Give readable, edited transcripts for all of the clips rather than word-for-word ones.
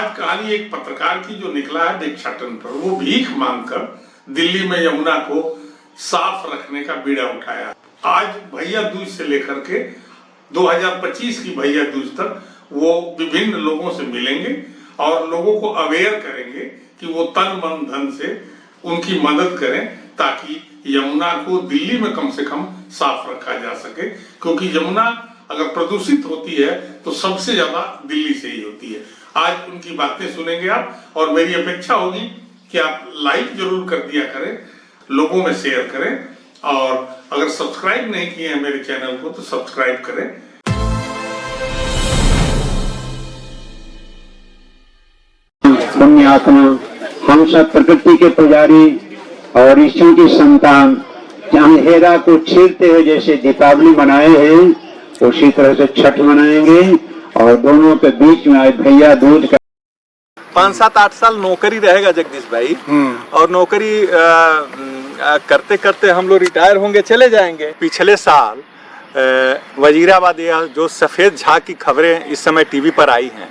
आज कहानी एक पत्रकार की जो निकला है भिक्षाटन पर, वो भीख मांगकर दिल्ली में यमुना को साफ रखने का बीड़ा उठाया। आज भैया दूज से लेकर के 2025 की भैया दूज तक वो विभिन्न लोगों से मिलेंगे और लोगों को अवेयर करेंगे कि वो तन मन धन से उनकी मदद करें ताकि यमुना को दिल्ली में कम से कम साफ रखा जा सके, क्योंकि यमुना अगर प्रदूषित होती है तो सबसे ज्यादा दिल्ली से ही होती है। आज उनकी बातें सुनेंगे आप, और मेरी अपेक्षा होगी कि आप लाइक जरूर कर दिया करें, लोगों में शेयर करें, और अगर सब्सक्राइब नहीं किए हैं मेरे चैनल को तो सब्सक्राइब करें। पुण्यात्मा, हम सब प्रकृति के पुजारी और ईश्वर की संतान, अंधेरा को चीरते हुए जैसे दीपावली मनाए हैं उसी तरह से छठ मनाएंगे, और दोनों के बीच में आज भैया दूज का 5-7-8 साल नौकरी रहेगा जगदीश भाई, और नौकरी करते करते हम लोग रिटायर होंगे, चले जाएंगे। पिछले साल वजीराबाद या जो सफेद झाग की खबरें इस समय टीवी पर आई हैं,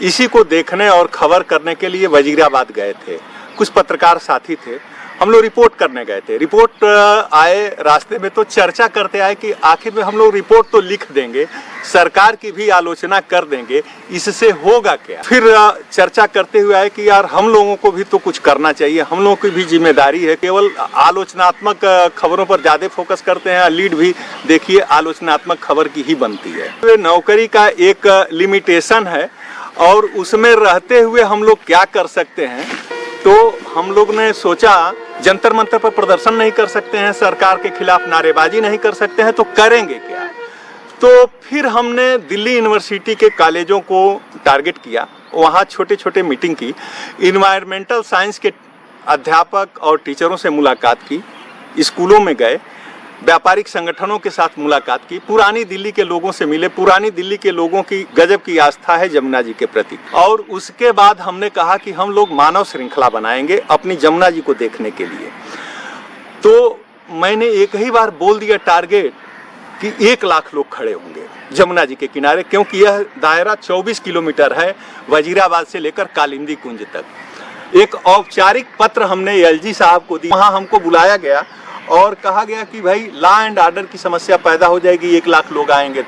इसी को देखने और खबर करने के लिए वजीराबाद गए थे। कुछ पत्रकार साथी थे, हम लोग रिपोर्ट करने गए थे। रिपोर्ट आए रास्ते में तो चर्चा करते आए कि आखिर में हम लोग रिपोर्ट तो लिख देंगे, सरकार की भी आलोचना कर देंगे, इससे होगा क्या। फिर चर्चा करते हुए आए कि यार हम लोगों को भी तो कुछ करना चाहिए, हम लोगों की भी जिम्मेदारी है। केवल आलोचनात्मक खबरों पर ज़्यादा फोकस करते हैं, लीड भी देखिए आलोचनात्मक खबर की ही बनती है। तो नौकरी का एक लिमिटेशन है और उसमें रहते हुए हम लोग क्या कर सकते हैं। तो हम लोग ने सोचा जंतर मंतर पर प्रदर्शन नहीं कर सकते हैं, सरकार के खिलाफ नारेबाजी नहीं कर सकते हैं, तो करेंगे क्या। तो फिर हमने दिल्ली यूनिवर्सिटी के कॉलेजों को टारगेट किया, वहाँ छोटे छोटे मीटिंग की, इन्वायरमेंटल साइंस के अध्यापक और टीचरों से मुलाकात की, स्कूलों में गए, व्यापारिक संगठनों के साथ मुलाकात की, पुरानी दिल्ली के लोगों से मिले। पुरानी दिल्ली के लोगों की गजब की आस्था है जमुना जी के प्रति। और उसके बाद हमने कहा कि हम लोग मानव श्रृंखला बनाएंगे अपनी जमुना जी को देखने के लिए। तो मैंने एक ही बार बोल दिया टारगेट कि 1 लाख लोग खड़े होंगे जमुना जी के किनारे, क्योंकि यह दायरा 24 किलोमीटर है वजीराबाद से लेकर कालिंदी कुंज तक। एक औपचारिक पत्र हमने एलजी साहब को दी, वहाँ हमको बुलाया गया और कहा गया कि भाई लॉ एंड ऑर्डर की समस्या पैदा हो जाएगी, 1 लाख लोग आएंगे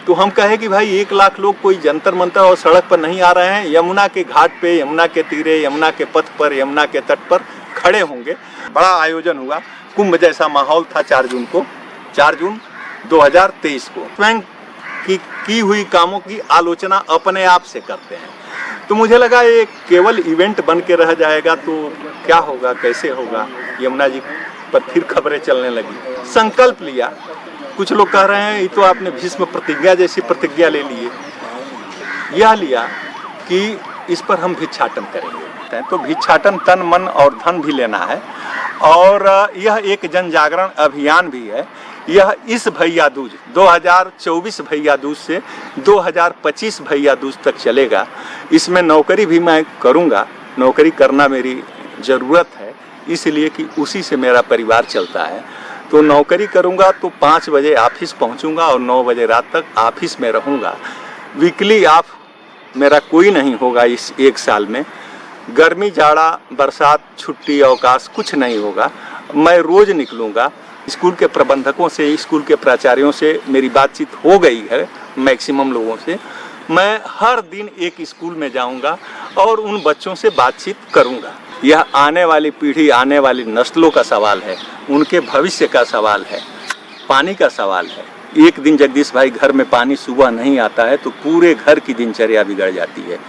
तो हम कहे कि भाई 1 लाख लोग कोई जंतर मंतर और सड़क पर नहीं आ रहे हैं, यमुना के घाट पे, यमुना के तीरे, यमुना के पथ पर, यमुना के तट पर खड़े होंगे। बड़ा आयोजन हुआ, कुंभ जैसा माहौल था 4 जून 2023 को। स्वयं की हुई कामों की आलोचना अपने आप से करते हैं। तो मुझे लगा ये केवल इवेंट बन के रह जाएगा तो क्या होगा, कैसे होगा। यमुना जी पर फिर खबरें चलने लगी। संकल्प लिया, कुछ लोग कह रहे हैं ये तो आपने भीष्म प्रतिज्ञा जैसी प्रतिज्ञा ले लिए। यह लिया कि इस पर हम भिक्षाटन करेंगे। तो भिक्षाटन तन मन और धन भी लेना है, और यह एक जन जागरण अभियान भी है। यह इस भैया दूज 2024 भैया दूज से 2025 भैया दूज तक चलेगा। इसमें नौकरी भी मैं करूँगा, नौकरी करना मेरी ज़रूरत है, इसलिए कि उसी से मेरा परिवार चलता है। तो नौकरी करूंगा तो 5 बजे ऑफिस पहुंचूंगा और 9 बजे रात तक ऑफिस में रहूंगा। वीकली ऑफ मेरा कोई नहीं होगा इस 1 साल में। गर्मी, जाड़ा, बरसात, छुट्टी, अवकाश कुछ नहीं होगा। मैं रोज़ निकलूंगा। स्कूल के प्रबंधकों से, स्कूल के प्राचार्यों से मेरी बातचीत हो गई है, मैक्सिमम लोगों से। मैं हर दिन एक स्कूल में जाऊंगा और उन बच्चों से बातचीत करूंगा। यह आने वाली पीढ़ी, आने वाली नस्लों का सवाल है, उनके भविष्य का सवाल है, पानी का सवाल है। एक दिन जगदीश भाई घर में पानी सुबह नहीं आता है तो पूरे घर की दिनचर्या बिगड़ जाती है।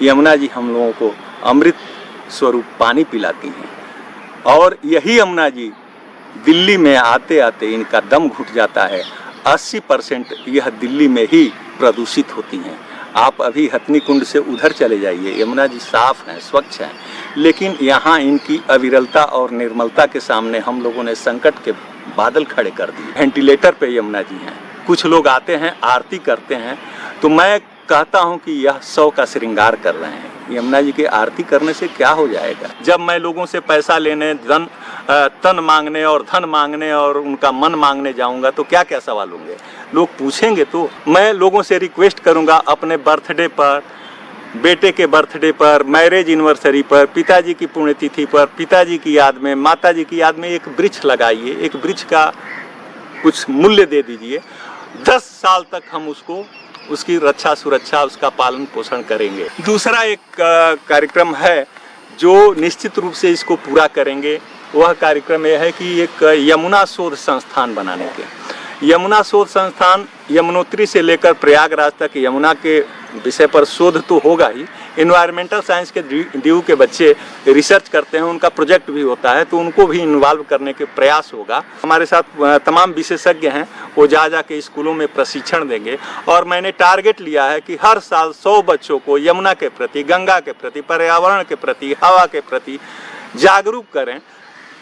यमुना जी हम लोगों को अमृत स्वरूप पानी पिलाती हैं, और यही यमुना जी दिल्ली में आते आते इनका दम घुट जाता है। 80% यह दिल्ली में ही प्रदूषित होती हैं। आप अभी हथनी कुंड से उधर चले जाइए, यमुना जी साफ हैं, स्वच्छ हैं, लेकिन यहाँ इनकी अविरलता और निर्मलता के सामने हम लोगों ने संकट के बादल खड़े कर दिए। वेंटिलेटर पे यमुना जी हैं। कुछ लोग आते हैं, आरती करते हैं, तो मैं कहता हूँ कि यह 100 का श्रृंगार कर रहे हैं। यमुना जी की आरती करने से क्या हो जाएगा। जब मैं लोगों से पैसा लेने, तन मांगने और धन मांगने और उनका मन मांगने जाऊंगा तो क्या क्या सवाल होंगे, लोग पूछेंगे। तो मैं लोगों से रिक्वेस्ट करूंगा अपने बर्थडे पर, बेटे के बर्थडे पर, मैरिज एनिवर्सरी पर, पिताजी की पुण्यतिथि पर, पिताजी की याद में, माताजी की याद में एक वृक्ष लगाइए, एक वृक्ष का कुछ मूल्य दे दीजिए। 10 साल तक हम उसको, उसकी रक्षा सुरक्षा, उसका पालन पोषण करेंगे। दूसरा एक कार्यक्रम है जो निश्चित रूप से इसको पूरा करेंगे, वह कार्यक्रम यह है कि एक यमुना शोध संस्थान बनाने के। यमुना शोध संस्थान यमुनोत्री से लेकर प्रयागराज तक यमुना के विषय पर शोध तो होगा ही, एनवायरमेंटल साइंस के डीयू के बच्चे रिसर्च करते हैं, उनका प्रोजेक्ट भी होता है, तो उनको भी इन्वॉल्व करने के प्रयास होगा। हमारे साथ तमाम विशेषज्ञ हैं, वो जा के स्कूलों में प्रशिक्षण देंगे। और मैंने टारगेट लिया है कि हर साल 100 बच्चों को यमुना के प्रति, गंगा के प्रति, पर्यावरण के प्रति, हवा के प्रति जागरूक करें।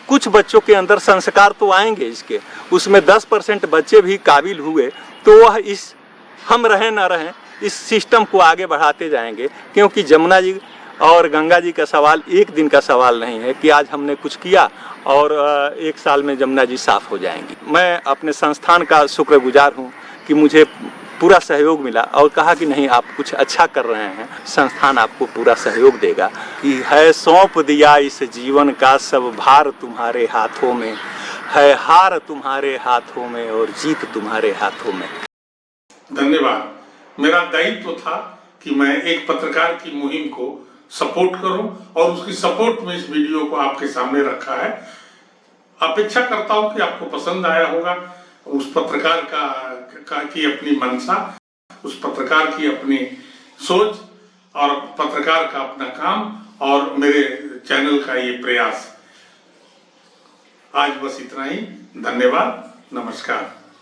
कुछ बच्चों के अंदर संस्कार तो आएंगे इसके, उसमें 10% बच्चे भी काबिल हुए तो वह इस हम रहें ना रहें इस सिस्टम को आगे बढ़ाते जाएंगे। क्योंकि जमुना जी और गंगा जी का सवाल एक दिन का सवाल नहीं है कि आज हमने कुछ किया और 1 साल में जमुना जी साफ हो जाएंगी। मैं अपने संस्थान का शुक्रगुजार हूँ कि मुझे पूरा सहयोग मिला और कहा कि नहीं, आप कुछ अच्छा कर रहे हैं, संस्थान आपको पूरा सहयोग देगा। कि है सौंप दिया इस जीवन का सब भार तुम्हारे हाथों में, है हार तुम्हारे हाथों में और जीत तुम्हारे हाथों में। धन्यवाद। मेरा दायित्व था कि मैं एक पत्रकार की मुहिम को सपोर्ट करूं और उसकी सपोर्ट में इस वीडियो को आपके सामने रखा है। अपेक्षा करता हूं कि आपको पसंद आया होगा। उस पत्रकार की अपनी मंशा, उस पत्रकार की अपनी सोच और पत्रकार का अपना काम और मेरे चैनल का ये प्रयास। आज बस इतना ही। धन्यवाद। नमस्कार।